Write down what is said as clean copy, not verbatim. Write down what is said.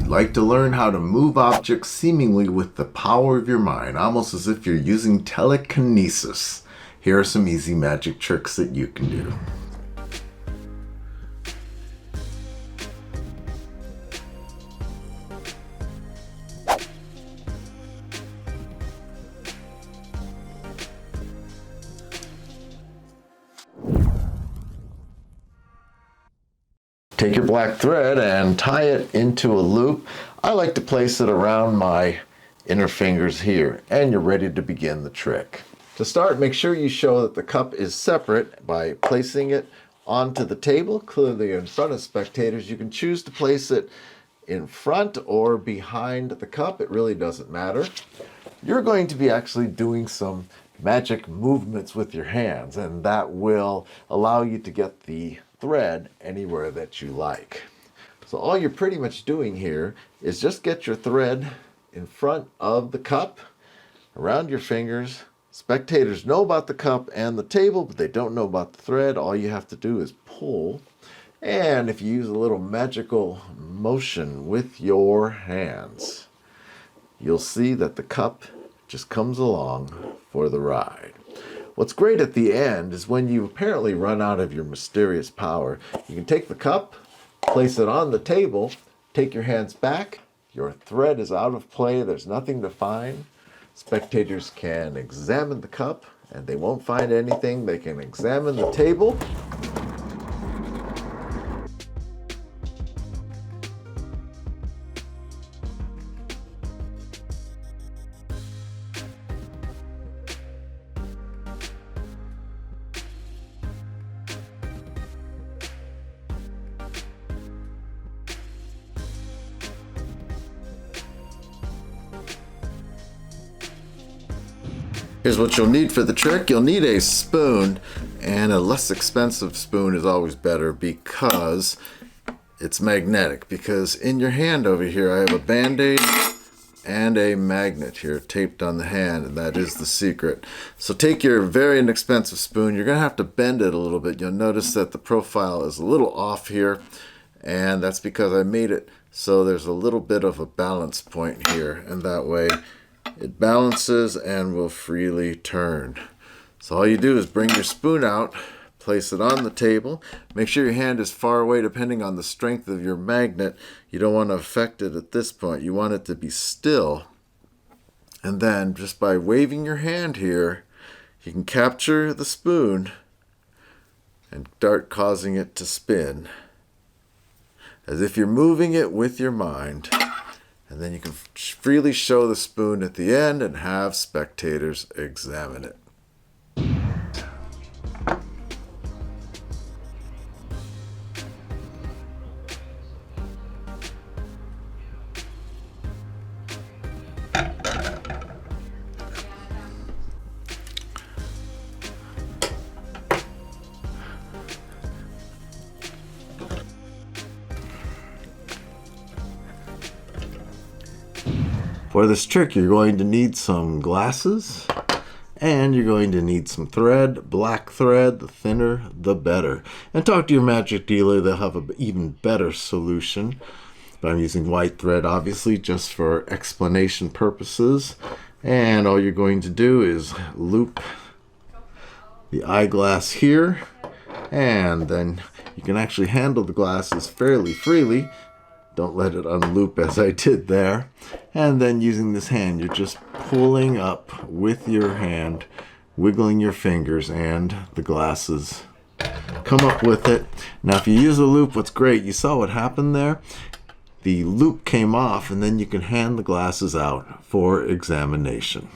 You'd like to learn how to move objects seemingly with the power of your mind, almost as if you're using telekinesis. Here are some easy magic tricks that you can do. Take your black thread and tie it into a loop. I like to place it around my inner fingers here, and you're ready to begin the trick. To start, make sure you show that the cup is separate by placing it onto the table, clearly in front of spectators. You can choose to place it in front or behind the cup. It really doesn't matter. You're going to be actually doing some magic movements with your hands, and that will allow you to get the thread anywhere that you like. So all you're pretty much doing here is just get your thread in front of the cup, around your fingers. Spectators know about the cup and the table, but they don't know about the thread. All you have to do is pull, and if you use a little magical motion with your hands, you'll see that the cup just comes along for the ride. What's great at the end is when you apparently run out of your mysterious power, you can take the cup, place it on the table, take your hands back, your thread is out of play, there's nothing to find. Spectators can examine the cup and they won't find anything. They can examine the table. Here's what you'll need for the trick. You'll need a spoon, and a less expensive spoon is always better because it's magnetic. Because in your hand over here, I have a Band-Aid and a magnet here taped on the hand, and that is the secret. So take your very inexpensive spoon. You're gonna have to bend it a little bit. You'll notice that the profile is a little off here, and that's because I made it so there's a little bit of a balance point here, and that way it balances and will freely turn. So all you do is bring your spoon out, place it on the table. Make sure your hand is far away depending on the strength of your magnet. You don't want to affect it at this point. You want it to be still. And then just by waving your hand here, you can capture the spoon and start causing it to spin, as if you're moving it with your mind. And then you can freely show the spoon at the end and have spectators examine it. For this trick, you're going to need some glasses, and you're going to need some thread, black thread. The thinner, the better. And talk to your magic dealer. They'll have an even better solution. But I'm using white thread, obviously, just for explanation purposes. And all you're going to do is loop the eyeglass here, and then you can actually handle the glasses fairly freely. Don't let it unloop as I did there. And then using this hand, you're just pulling up with your hand, wiggling your fingers, and the glasses come up with it. Now, if you use a loop, what's great, you saw what happened there? The loop came off, and then you can hand the glasses out for examination.